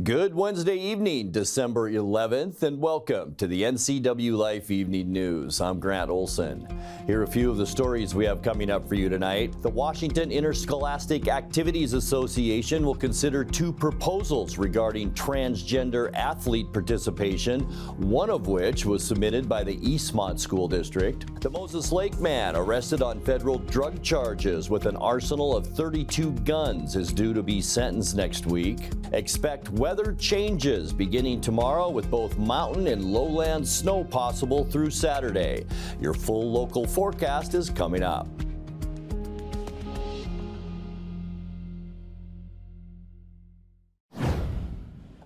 Good Wednesday evening, December 11th, and welcome to the NCWLIFE Evening News. I'm Grant Olson. Here are a few of the stories we have coming up for you tonight. The Washington Interscholastic Activities Association will consider two proposals regarding transgender athlete participation, one of which was submitted by the Eastmont School District. The Moses Lake man arrested on federal drug charges with an arsenal of 32 guns is due to be sentenced next week. Expect weather changes beginning tomorrow with both mountain and lowland snow possible through Saturday. Your full local forecast is coming up.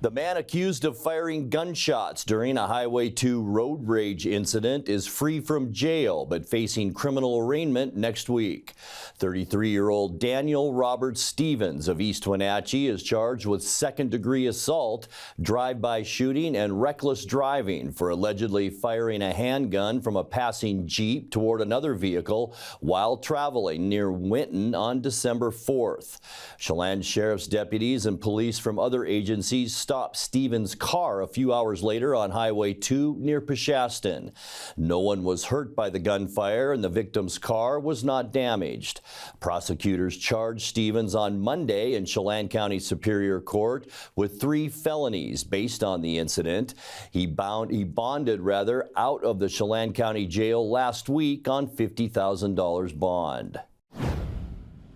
The man accused of firing gunshots during a Highway 2 road rage incident is free from jail but facing criminal arraignment next week. 33-year-old Daniel Robert Stevens of East Wenatchee is charged with second-degree assault, drive-by shooting, and reckless driving for allegedly firing a handgun from a passing Jeep toward another vehicle while traveling near Winton on December 4th. Chelan Sheriff's deputies and police from other agencies stopped Stevens' car a few hours later on Highway 2 near Peshastin. No one was hurt by the gunfire and the victim's car was not damaged. Prosecutors charged Stevens on Monday in Chelan County Superior Court with 3 felonies based on the incident. He bonded out of the Chelan County Jail last week on $50,000 bond.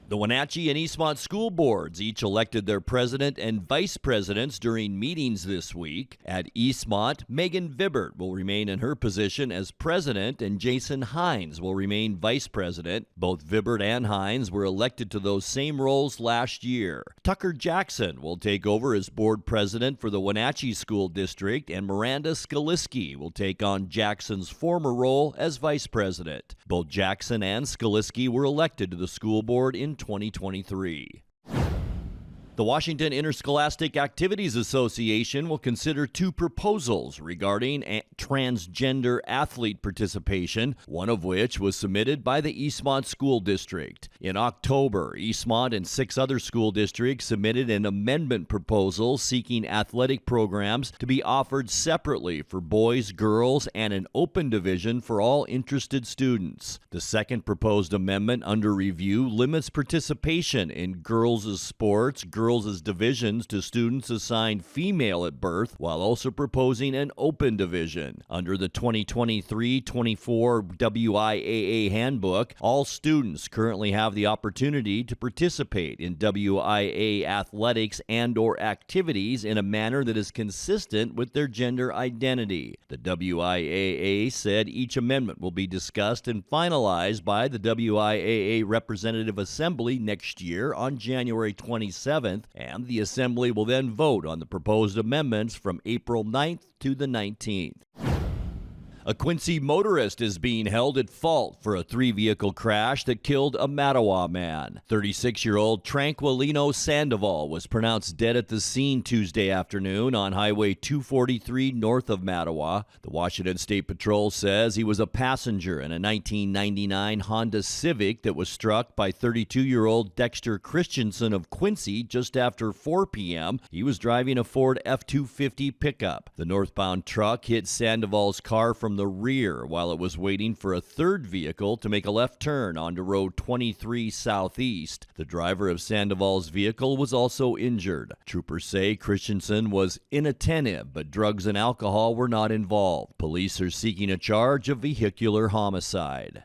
The Wenatchee and Eastmont school boards each elected their president and vice presidents during meetings this week. At Eastmont, Megan Vibbert will remain in her position as president and Jason Hines will remain vice president. Both Vibbert and Hines were elected to those same roles last year. Tucker Jackson will take over as board president for the Wenatchee School District, and Miranda Skaliski will take on Jackson's former role as vice president. Both Jackson and Skaliski were elected to the school board in 2023. The Washington Interscholastic Activities Association will consider 2 proposals regarding transgender athlete participation, one of which was submitted by the Eastmont School District. In October, Eastmont and 6 other school districts submitted an amendment proposal seeking athletic programs to be offered separately for boys, girls, and an open division for all interested students. The second proposed amendment under review limits participation in girls' sports, girls' divisions to students assigned female at birth, while also proposing an open division. Under the 2023-24 WIAA handbook, all students currently have the opportunity to participate in WIA athletics and/or activities in a manner that is consistent with their gender identity. The WIAA said each amendment will be discussed and finalized by the WIAA Representative Assembly next year on January 27th, and the Assembly will then vote on the proposed amendments from April 9th to the 19th. A Quincy motorist is being held at fault for a 3-vehicle crash that killed a Mattawa man. 36-year-old Tranquilino Sandoval was pronounced dead at the scene Tuesday afternoon on Highway 243 north of Mattawa. The Washington State Patrol says he was a passenger in a 1999 Honda Civic that was struck by 32-year-old Dexter Christensen of Quincy just after 4 p.m. He was driving a Ford F-250 pickup. The northbound truck hit Sandoval's car from the rear while it was waiting for a third vehicle to make a left turn onto Road 23 Southeast. The driver of Sandoval's vehicle was also injured. Troopers say Christensen was inattentive, but drugs and alcohol were not involved. Police are seeking a charge of vehicular homicide.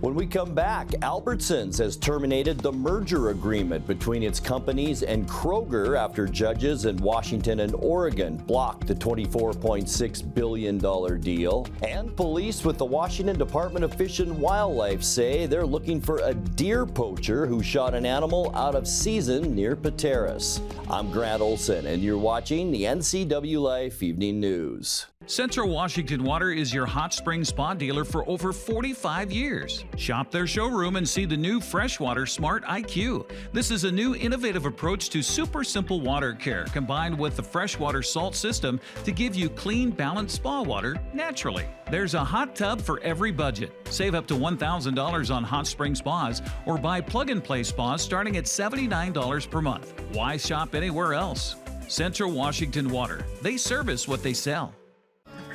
When we come back, Albertsons has terminated the merger agreement between its companies and Kroger after judges in Washington and Oregon blocked the $24.6 billion deal. And police with the Washington Department of Fish and Wildlife say they're looking for a deer poacher who shot an animal out of season near Pateros. I'm Grant Olson, and you're watching the NCWLIFE Evening News. Central Washington Water is your hot spring spa dealer for over 45 years. Shop their showroom and see the new Freshwater Smart IQ. This is a new innovative approach to super simple water care combined with the freshwater salt system to give you clean, balanced spa water naturally. There's a hot tub for every budget. Save up to $1,000 on hot spring spas or buy plug-and-play spas starting at $79 per month. Why shop anywhere else? Central Washington Water. They service what they sell.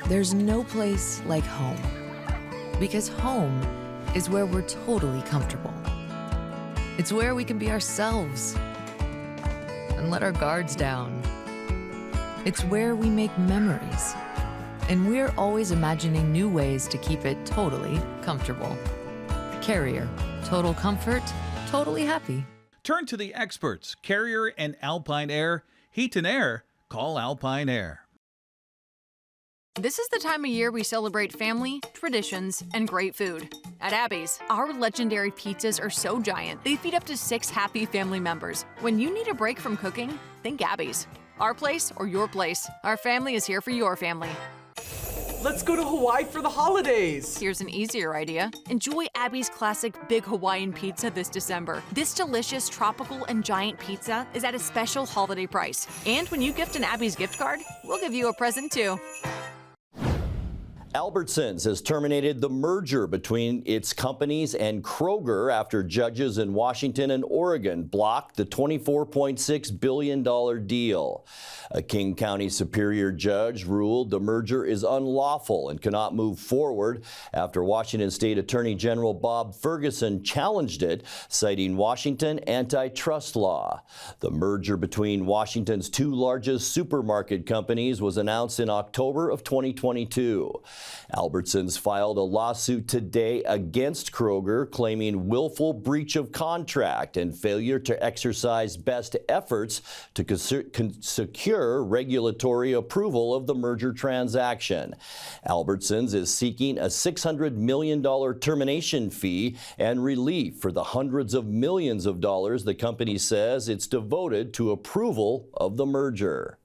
There's no place like home, because home is where we're totally comfortable. It's where we can be ourselves and let our guards down. It's where we make memories, and we're always imagining new ways to keep it totally comfortable. Carrier, total comfort, totally happy. Turn to the experts, Carrier and Alpine Air. Heat and air, call Alpine Air. This is the time of year we celebrate family, traditions, and great food. At Abby's, our legendary pizzas are so giant, they feed up to 6 happy family members. When you need a break from cooking, think Abby's. Our place or your place. Our family is here for your family. Let's go to Hawaii for the holidays. Here's an easier idea. Enjoy Abby's classic Big Hawaiian Pizza this December. This delicious tropical and giant pizza is at a special holiday price. And when you gift an Abby's gift card, we'll give you a present too. Albertsons has terminated the merger between its companies and Kroger after judges in Washington and Oregon blocked the $24.6 billion deal. A King County Superior Judge ruled the merger is unlawful and cannot move forward after Washington State Attorney General Bob Ferguson challenged it, citing Washington antitrust law. The merger between Washington's 2 largest supermarket companies was announced in October of 2022. Albertsons filed a lawsuit today against Kroger, claiming willful breach of contract and failure to exercise best efforts to secure regulatory approval of the merger transaction. Albertsons is seeking a $600 million termination fee and relief for the hundreds of millions of dollars the company says it's devoted to approval of the merger.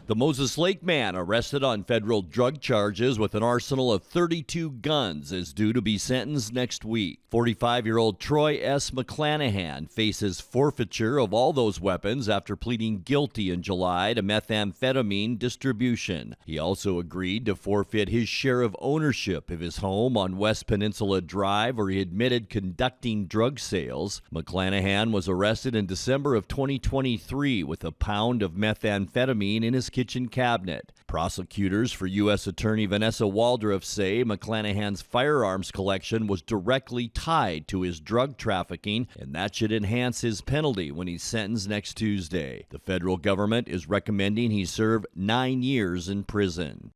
The Moses Lake man arrested on federal drug charges with an arsenal of 32 guns is due to be sentenced next week. 45-year-old Troy S. McClanahan faces forfeiture of all those weapons after pleading guilty in July to methamphetamine distribution. He also agreed to forfeit his share of ownership of his home on West Peninsula Drive, where he admitted conducting drug sales. McClanahan was arrested in December of 2023 with a pound of methamphetamine in his kitchen cabinet. Prosecutors for U.S. Attorney Vanessa Waldorf say McClanahan's firearms collection was directly tied to his drug trafficking, and that should enhance his penalty when he's sentenced next Tuesday. The federal government is recommending he serve 9 years in prison.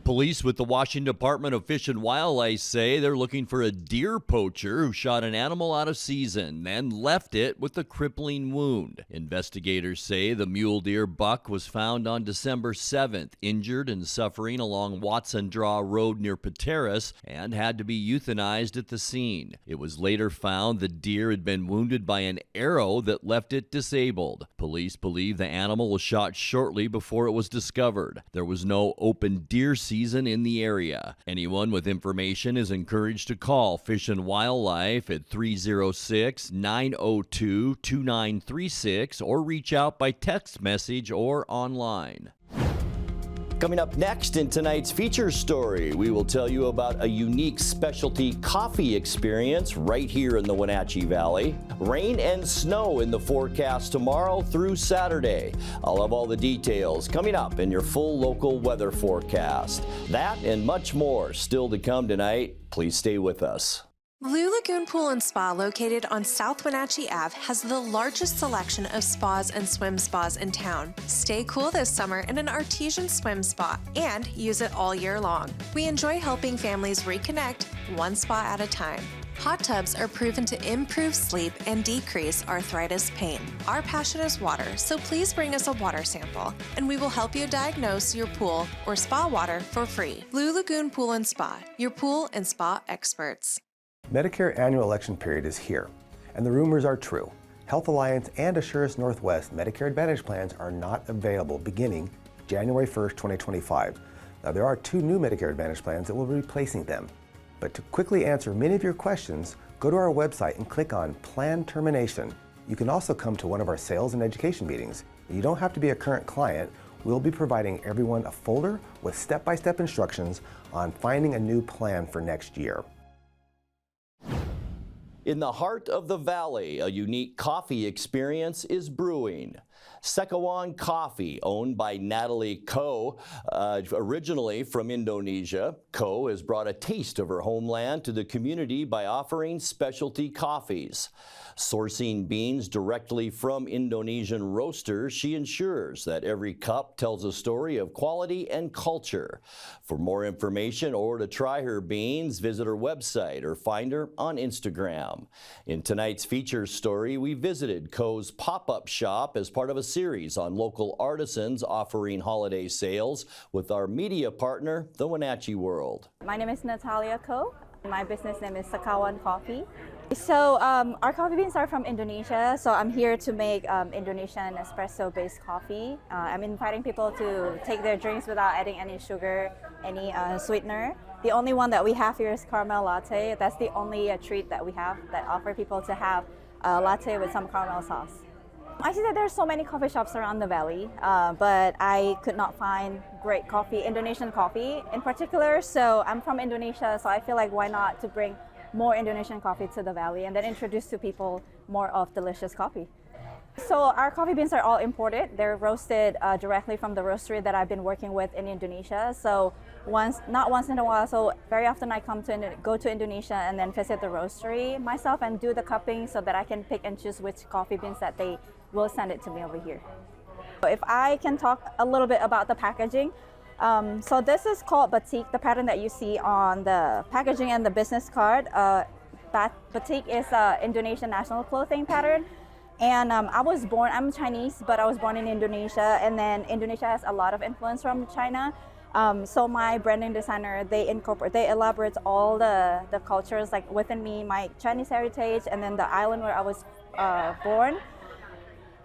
Police with the Washington Department of Fish and Wildlife say they're looking for a deer poacher who shot an animal out of season, then left it with a crippling wound. Investigators say the mule deer buck was found on December 7th, injured and suffering along Watson Draw Road near Pateras, and had to be euthanized at the scene. It was later found the deer had been wounded by an arrow that left it disabled. Police believe the animal was shot shortly before it was discovered. There was no open deer season in the area. Anyone with information is encouraged to call Fish and Wildlife at 306-902-2936 or reach out by text message or online. Coming up next in tonight's feature story, we will tell you about a unique specialty coffee experience right here in the Wenatchee Valley. Rain and snow in the forecast tomorrow through Saturday. I'll have all the details coming up in your full local weather forecast. That and much more still to come tonight. Please stay with us. Blue Lagoon Pool and Spa, located on South Wenatchee Ave, has the largest selection of spas and swim spas in town. Stay cool this summer in an artesian swim spa and use it all year long. We enjoy helping families reconnect one spa at a time. Hot tubs are proven to improve sleep and decrease arthritis pain. Our passion is water, so please bring us a water sample, and we will help you diagnose your pool or spa water for free. Blue Lagoon Pool and Spa, your pool and spa experts. Medicare annual election period is here, and the rumors are true. Health Alliance and Assurance Northwest Medicare Advantage plans are not available beginning January 1st, 2025. Now, there are 2 new Medicare Advantage plans that will be replacing them. But to quickly answer many of your questions, go to our website and click on Plan Termination. You can also come to one of our sales and education meetings. You don't have to be a current client. We'll be providing everyone a folder with step-by-step instructions on finding a new plan for next year. In the heart of the valley, a unique coffee experience is brewing. Sekawan Coffee, owned by Natalie Ko, originally from Indonesia. Ko has brought a taste of her homeland to the community by offering specialty coffees. Sourcing beans directly from Indonesian roasters, she ensures that every cup tells a story of quality and culture. For more information or to try her beans, visit her website or find her on Instagram. In tonight's feature story, we visited Ko's pop-up shop as part of a series on local artisans offering holiday sales with our media partner, the Wenatchee World. My name is Natalia Ko. My business name is Sekawan Coffee. So our coffee beans are from Indonesia, so I'm here to make Indonesian espresso-based coffee. I'm inviting people to take their drinks without adding any sugar, any sweetener. The only one that we have here is caramel latte. That's the only treat that we have that offer people to have a latte with some caramel sauce. I see that there's so many coffee shops around the valley, but I could not find great coffee, Indonesian coffee in particular. So I'm from Indonesia, so I feel like why not to bring more Indonesian coffee to the valley and then introduce to people more of delicious coffee. So our coffee beans are all imported. They're roasted directly from the roastery that I've been working with in Indonesia. So not once in a while, so very often I go to Indonesia and then visit the roastery myself and do the cupping so that I can pick and choose which coffee beans that they will send it to me over here. If I can talk a little bit about the packaging. So this is called batik, the pattern that you see on the packaging and the business card. Batik is an Indonesian national clothing pattern. And I'm Chinese, but I was born in Indonesia, and then Indonesia has a lot of influence from China. So my branding designer, they elaborate all the cultures like within me, my Chinese heritage, and then the island where I was born.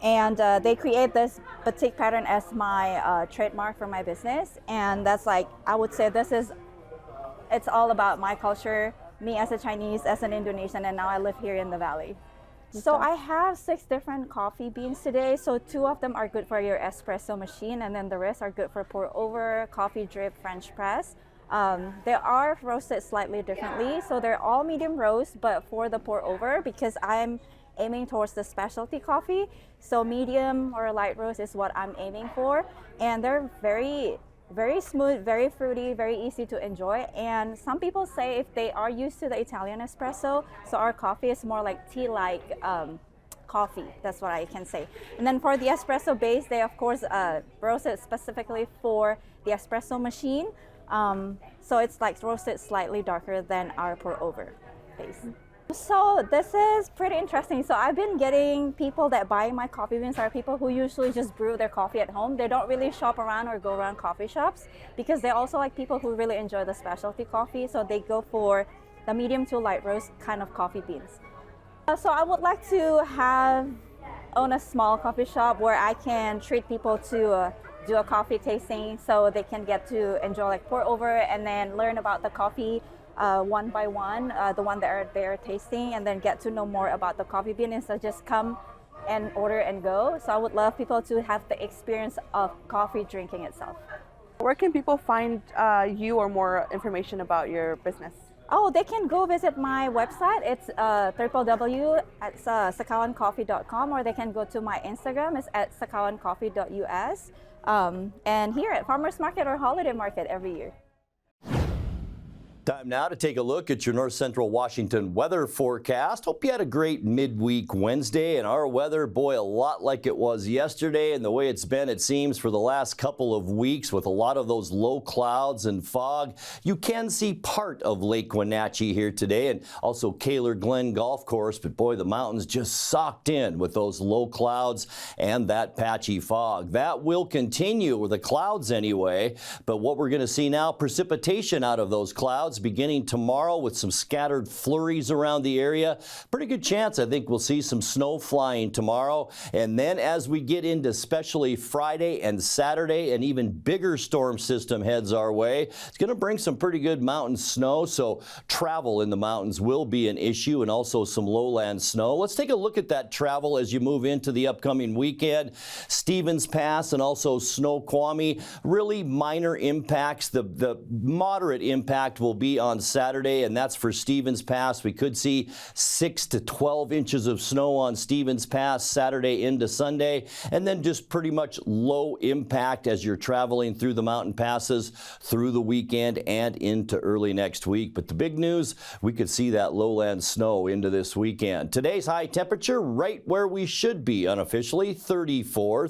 And they create this batik pattern as my trademark for my business. And that's like, I would say it's all about my culture, me as a Chinese, as an Indonesian, and now I live here in the valley. So I have 6 different coffee beans today. So 2 of them are good for your espresso machine, and then the rest are good for pour over, coffee drip, French press. They are roasted slightly differently. So they're all medium roast, but for the pour over, because I'm aiming towards the specialty coffee. So medium or light roast is what I'm aiming for. And they're very, very smooth, very fruity, very easy to enjoy. And some people say if they are used to the Italian espresso, so our coffee is more like tea-like coffee. That's what I can say. And then for the espresso base, they of course roasted specifically for the espresso machine. So it's like roasted slightly darker than our pour over base. So this is pretty interesting. So I've been getting people that buy my coffee beans are people who usually just brew their coffee at home. They don't really shop around or go around coffee shops because they also like people who really enjoy the specialty coffee. So they go for the medium to light roast kind of coffee beans. So I would like to own a small coffee shop where I can treat people to do a coffee tasting so they can get to enjoy like pour over and then learn about the coffee one by one, the one that they're tasting, and then get to know more about the coffee bean instead of just come and order and go. So I would love people to have the experience of coffee drinking itself. Where can people find you or more information about your business? Oh, they can go visit my website. It's www.sekawancoffee.com, or they can go to my Instagram. It's at sekawancoffee.us, and here at Farmers Market or Holiday Market every year. Time now to take a look at your North Central Washington weather forecast. Hope you had a great midweek Wednesday, and our weather, boy, a lot like it was yesterday and the way it's been, it seems, for the last couple of weeks with a lot of those low clouds and fog. You can see part of Lake Wenatchee here today and also Kaler Glen Golf Course, but boy, the mountains just socked in with those low clouds and that patchy fog. That will continue with the clouds anyway, but what we're going to see now, precipitation out of those clouds beginning tomorrow with some scattered flurries around the area. Pretty good chance, I think, we'll see some snow flying tomorrow. And then as we get into especially Friday and Saturday, an even bigger storm system heads our way. It's going to bring some pretty good mountain snow, so travel in the mountains will be an issue, and also some lowland snow. Let's take a look at that travel as you move into the upcoming weekend. Stevens Pass and also Snoqualmie, really minor impacts. The moderate impact will be be on Saturday, and that's for Stevens Pass. We could see 6 to 12 inches of snow on Stevens Pass Saturday into Sunday, and then just pretty much low impact as you're traveling through the mountain passes through the weekend and into early next week. But the big news, we could see that lowland snow into this weekend. Today's high temperature right where we should be unofficially, 34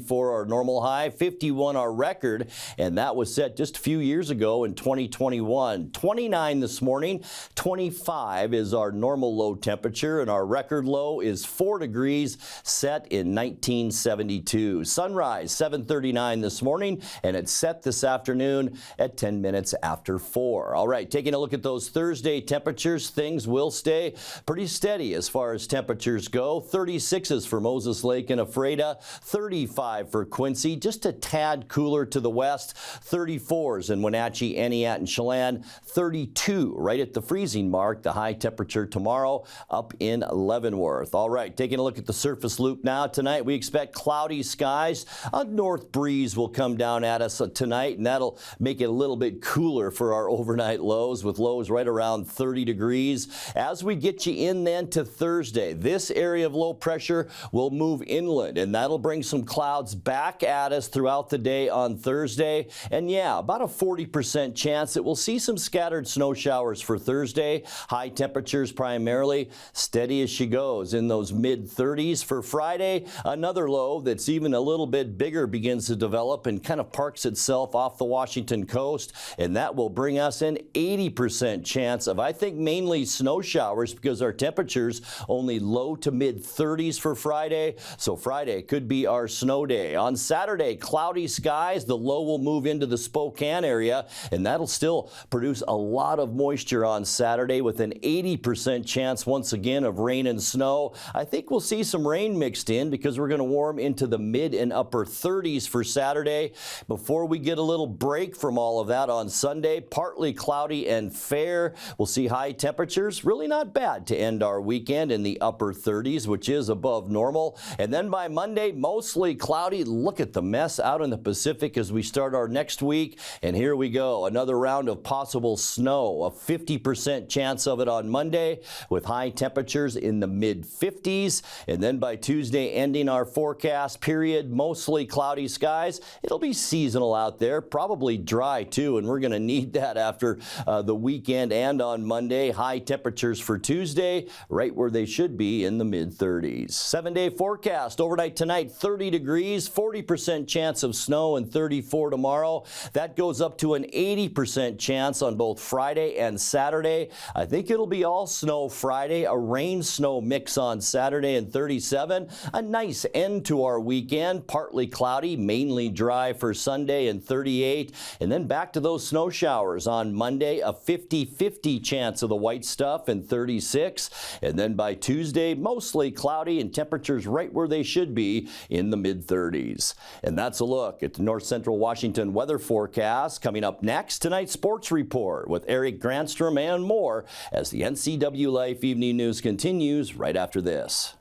our normal high, 51 our record, and that was set just a few years ago in 2021. 29 this morning, 25 is our normal low temperature, and our record low is 4 degrees set in 1972. Sunrise 7:39 this morning, and it's set this afternoon at 10 minutes after 4. All right, taking a look at those Thursday temperatures, things will stay pretty steady as far as temperatures go. 36s for Moses Lake and Ephrata, 35 for Quincy, just a tad cooler to the west, 34s in Wenatchee, Aniat, and Chelan, 32 right at the freezing mark, the high temperature tomorrow up in Leavenworth. All right, taking a look at the surface loop now. Tonight we expect cloudy skies. A north breeze will come down at us tonight, and that'll make it a little bit cooler for our overnight lows, with lows right around 30 degrees. As we get you in then to Thursday, this area of low pressure will move inland, and that'll bring some clouds back at us throughout the day on Thursday. And yeah, about a 40% chance that we'll see some scattered snow showers for Thursday. High temperatures primarily steady as she goes in those mid-30s. For Friday, another low that's even a little bit bigger begins to develop and kind of parks itself off the Washington coast, and that will bring us an 80% chance of, I think, mainly snow showers, because our temperatures only low to mid-30s for Friday. So Friday could be our snow day. On Saturday, cloudy skies. The low will move into the Spokane area, and that'll still produce a lot of moisture on Saturday, with an 80% chance once again of rain and snow. I think we'll see some rain mixed in, because we're going to warm into the mid and upper 30s for Saturday before we get a little break from all of that on Sunday. Partly cloudy and fair. We'll see high temperatures, really not bad to end our weekend, in the upper 30s, which is above normal. And then by Monday, mostly cloudy. Look at the mess out in the Pacific as we start our next week. And here we go, another round of possible snow, a 50% chance of it on Monday, with high temperatures in the mid-50s. And then by Tuesday, ending our forecast period, mostly cloudy skies. It'll be seasonal out there, probably dry too, and we're going to need that after the weekend and on Monday. High temperatures for Tuesday, right where they should be, in the mid-30s. 7-day forecast overnight tonight, 30 degrees, 40% chance of snow, and 34 tomorrow. That goes up to an 80% chance on both Friday and Saturday. I think it'll be all snow Friday, a rain-snow mix on Saturday, and 37. A nice end to our weekend, partly cloudy, mainly dry for Sunday, and 38. And then back to those snow showers on Monday, a 50-50 chance of the white stuff, and 36. And then by Tuesday, mostly cloudy and temperatures right where they should be, in the mid-30s. And that's a look at the North Central Washington weather forecast. Coming up next, tonight's sports report with Eric Granstrom and more, as the NCWLIFE Evening News continues right after this.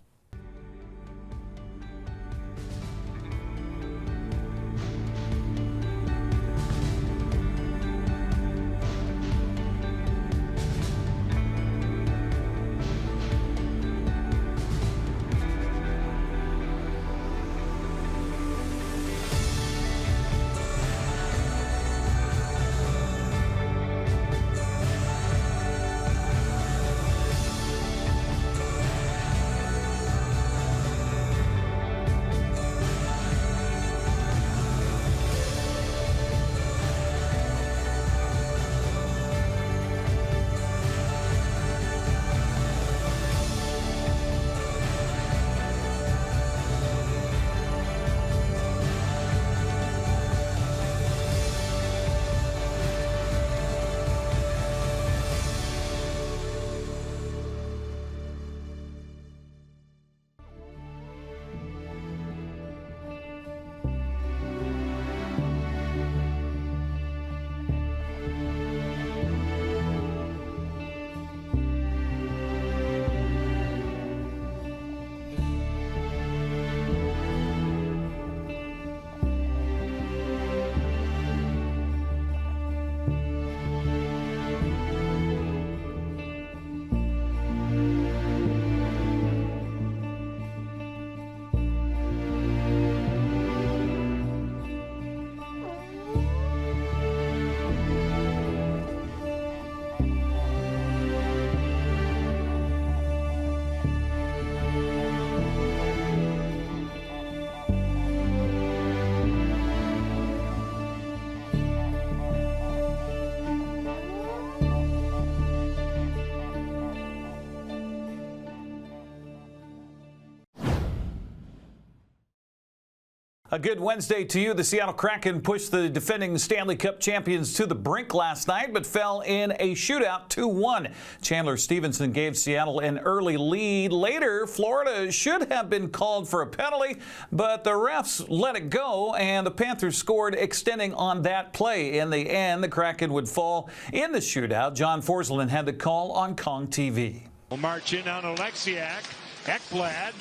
A good Wednesday to you. The Seattle Kraken pushed the defending Stanley Cup champions to the brink last night, but fell in a shootout 2-1. Chandler Stevenson gave Seattle an early lead. Later, Florida should have been called for a penalty, but the refs let it go, and the Panthers scored, extending on that play. In the end, the Kraken would fall in the shootout. John Forsland had the call on Kong TV. We'll march in on Alexiak. Ekblad.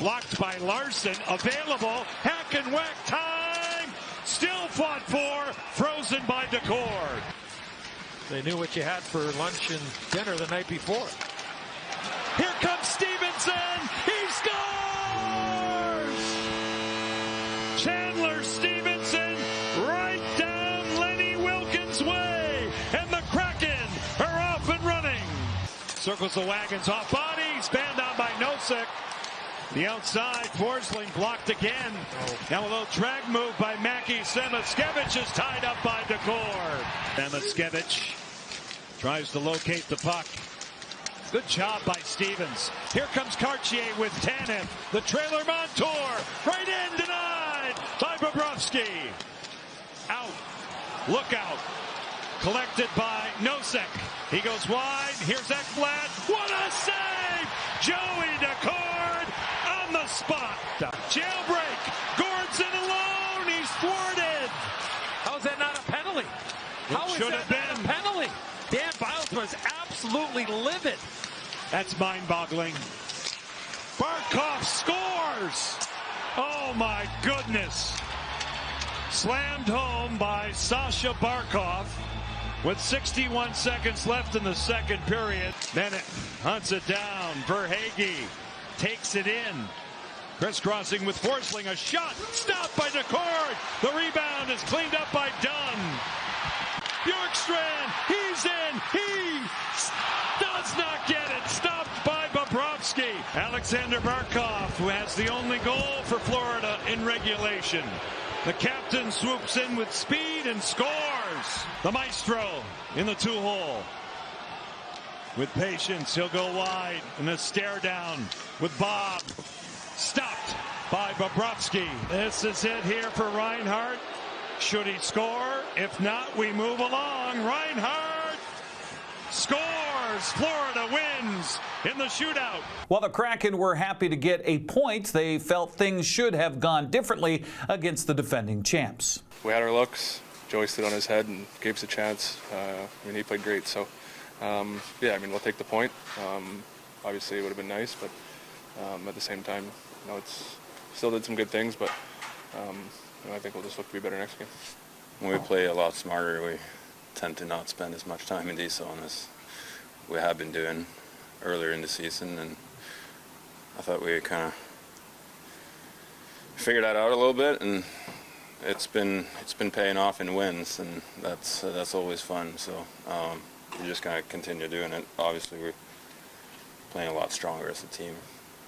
Blocked by Larson, available, hack and whack time, still fought for, frozen by DeCord. They knew what you had for lunch and dinner the night before. Here comes Stevenson, he scores! Chandler Stevenson right down Lenny Wilkins' way, and the Kraken are off and running. Circles the wagons off body, spanned on by Nosek. The outside, Forsling blocked again. Now a little drag move by Mackie. Semaskevich is tied up by DeCord. Semaskevich tries to locate the puck. Good job by Stevens. Here comes Cartier with Tanev. The trailer Montour. Right in, denied by Bobrovsky. Out. Look out. Collected by Nosek. He goes wide. Here's Ekblad. What a save! Joey DeCord on the spot. Jailbreak. Gordson alone. He's thwarted. How is that not a penalty? How is that not a penalty? Dan Biles was absolutely livid. That's mind-boggling. Barkov scores. Oh my goodness. Slammed home by Sasha Barkov. With 61 seconds left in the second period. Bennett hunts it down. Verhaeghe takes it in. Crisscrossing with Forsling. A shot stopped by DeCord. The rebound is cleaned up by Dunn. Bjorkstrand, he's in. He does not get it. Stopped by Bobrovsky. Alexander Barkov, who has the only goal for Florida in regulation. The captain swoops in with speed and scores. The maestro in the two-hole. With patience, he'll go wide in a stare down with Bob. Stopped by Bobrovsky. This is it here for Reinhart. Should he score? If not, we move along. Reinhart scores. Florida wins in the shootout. While the Kraken were happy to get a point, they felt things should have gone differently against the defending champs. We had our looks. Joey stood on his head and gave us a chance. He played great. So, we'll take the point. Obviously, it would have been nice, but at the same time, it's still did some good things. But I think we'll just look to be better next game. When we play a lot smarter, we tend to not spend as much time in D zone as we have been doing earlier in the season, and I thought we kind of figured that out a little bit, and it's been paying off in wins, and that's always fun. So we're just gonna continue doing it. Obviously, we're playing a lot stronger as a team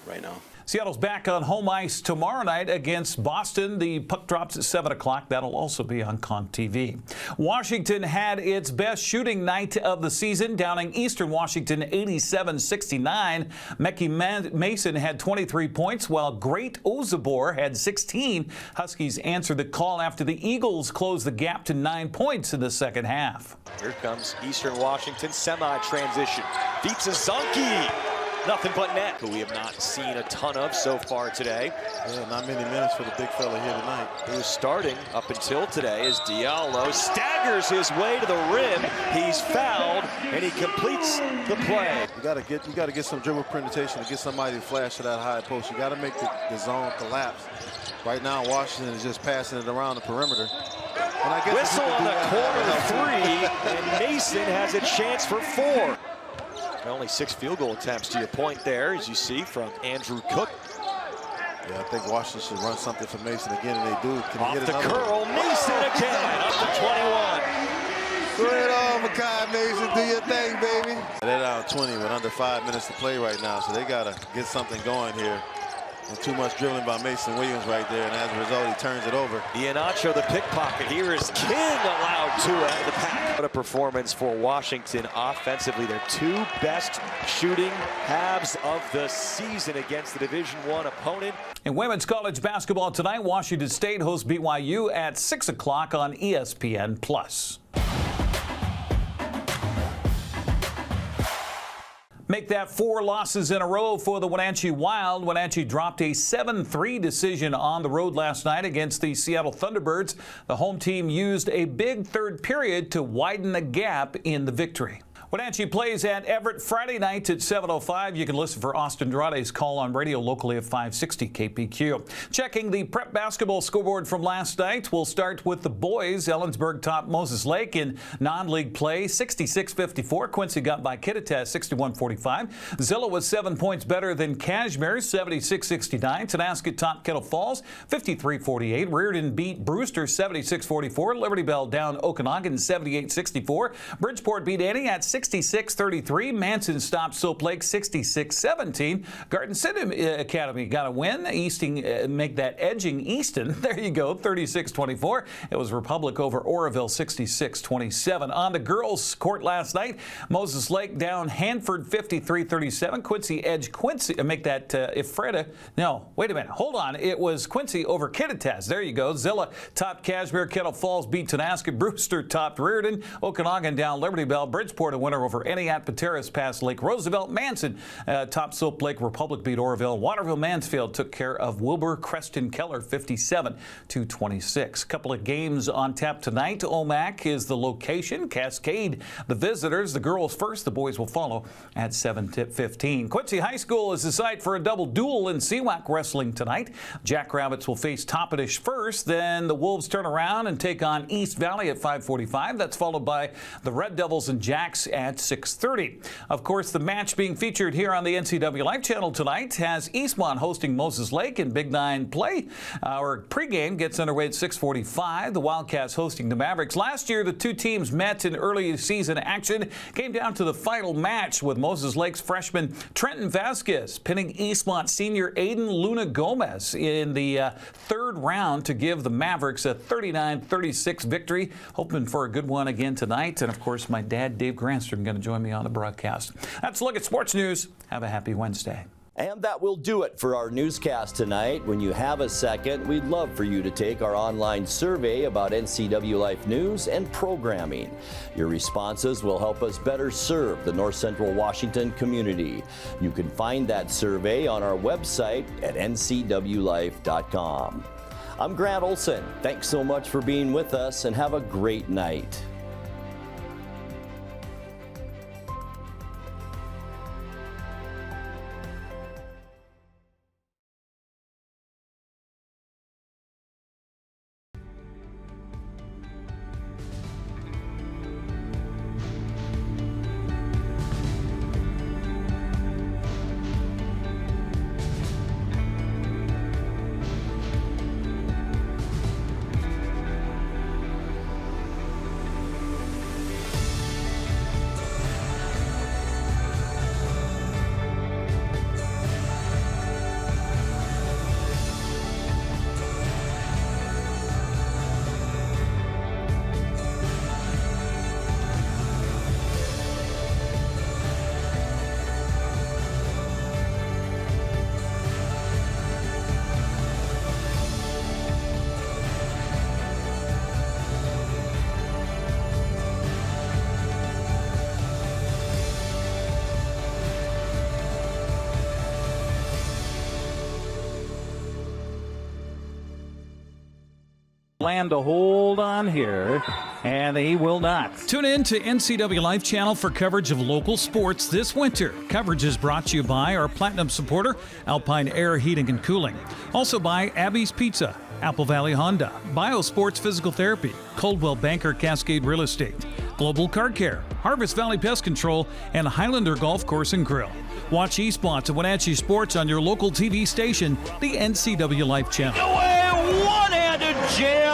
right now. Seattle's back on home ice tomorrow night against Boston. The puck drops at 7 o'clock. That'll also be on Kong TV. Washington had its best shooting night of the season, downing Eastern Washington 87-69. Mekhi Mason had 23 points, while Great Ozabor had 16. Huskies answered the call after the Eagles closed the gap to 9 points in the second half. Here comes Eastern Washington semi-transition. Beats Zonky. Nothing but net, who we have not seen a ton of so far today. Yeah, not many minutes for the big fella here tonight. Who is starting up until today as Diallo staggers his way to the rim. He's fouled, and he completes the play. You gotta get some dribble penetration to get somebody to flash to that high post. You gotta make the zone collapse. Right now, Washington is just passing it around the perimeter. And I guess whistle on the corner three, and Mason has a chance for 4. Only 6 field goal attempts to your point there, as you see from Andrew Cook. Yeah, I think Washington should run something for Mason again, and they do. Can off he get the another curl, Mason again, up to 21. Straight on, Makai Mason, do your thing, baby. They're down 20 with under 5 minutes to play right now, so they got to get something going here. And too much dribbling by Mason Williams right there, and as a result, he turns it over. Iheanacho, the pickpocket. Here is King allowed two out of the pack. What a performance for Washington offensively. Their two best shooting halves of the season against the Division I opponent. In women's college basketball tonight, Washington State hosts BYU at 6 o'clock on ESPN+. Make that 4 losses in a row for the Wenatchee Wild. Wenatchee dropped a 7-3 decision on the road last night against the Seattle Thunderbirds. The home team used a big third period to widen the gap in the victory. Wenatchee plays at Everett Friday night at 7:05. You can listen for Austin Andrade's call on radio locally at 560 KPQ. Checking the prep basketball scoreboard from last night, we'll start with the boys. Ellensburg topped Moses Lake in non-league play, 66-54. Quincy got by Kittitas, 61-45. Zillow was 7 points better than Cashmere, 76-69. Tonasket topped Kettle Falls, 53-48. Reardon beat Brewster, 76-44. Liberty Bell down Okanagan, 78-64. Bridgeport beat Annie at 66-33. Manson stopped Soap Lake 66-17. Garden City Academy got a win. Easting make that edging Easton. There you go, 36-24. It was Republic over Oroville 66-27. On the girls' court last night, Moses Lake down Hanford 53-37. Quincy edge Quincy make that Ephrata. No, wait a minute. Hold on. It was Quincy over Kittitas. There you go. Zilla topped Cashmere. Kettle Falls beat Tonasket. Brewster topped Reardon. Okanagan down Liberty Bell. Bridgeport a winner over Entiat. Pateras past Lake Roosevelt. Manson top Soap Lake. Republic beat Oroville. Waterville Mansfield took care of Wilbur. Creston Keller 57-26. Couple of games on tap tonight. Omak is the location. Cascade the visitors. The girls first. The boys will follow at 7:15. Quincy High School is the site for a double duel in CWAC wrestling tonight. Jackrabbits will face Toppenish first. Then the Wolves turn around and take on East Valley at 5:45. That's followed by the Red Devils and Jacks at 6:30. Of course, the match being featured here on the NCWLIFE channel tonight has Eastmont hosting Moses Lake in Big 9 play. Our pregame gets underway at 6:45. The Wildcats hosting the Mavericks. Last year, the two teams met in early season action. Came down to the final match with Moses Lake's freshman Trenton Vasquez pinning Eastmont senior Aiden Luna Gomez in the third round to give the Mavericks a 39-36 victory. Hoping for a good one again tonight. And of course, my dad, Dave Granstrom, going to join me on the broadcast. That's a look at sports news. Have a happy Wednesday. And that will do it for our newscast tonight. When you have a second, we'd love for you to take our online survey about NCWLIFE news and programming. Your responses will help us better serve the North Central Washington community. You can find that survey on our website at ncwlife.com. I'm Grant Olson. Thanks so much for being with us, and have a great night. Plan to hold on here, and he will not. Tune in to NCWLIFE channel for coverage of local sports this winter. Coverage is brought to you by our Platinum supporter, Alpine Air Heating and Cooling. Also by Abby's Pizza, Apple Valley Honda, Biosports Physical Therapy, Coldwell Banker Cascade Real Estate, Global Car Care, Harvest Valley Pest Control, and Highlander Golf Course and Grill. Watch Eastmont and Wenatchee Sports on your local TV station, the NCWLIFE channel.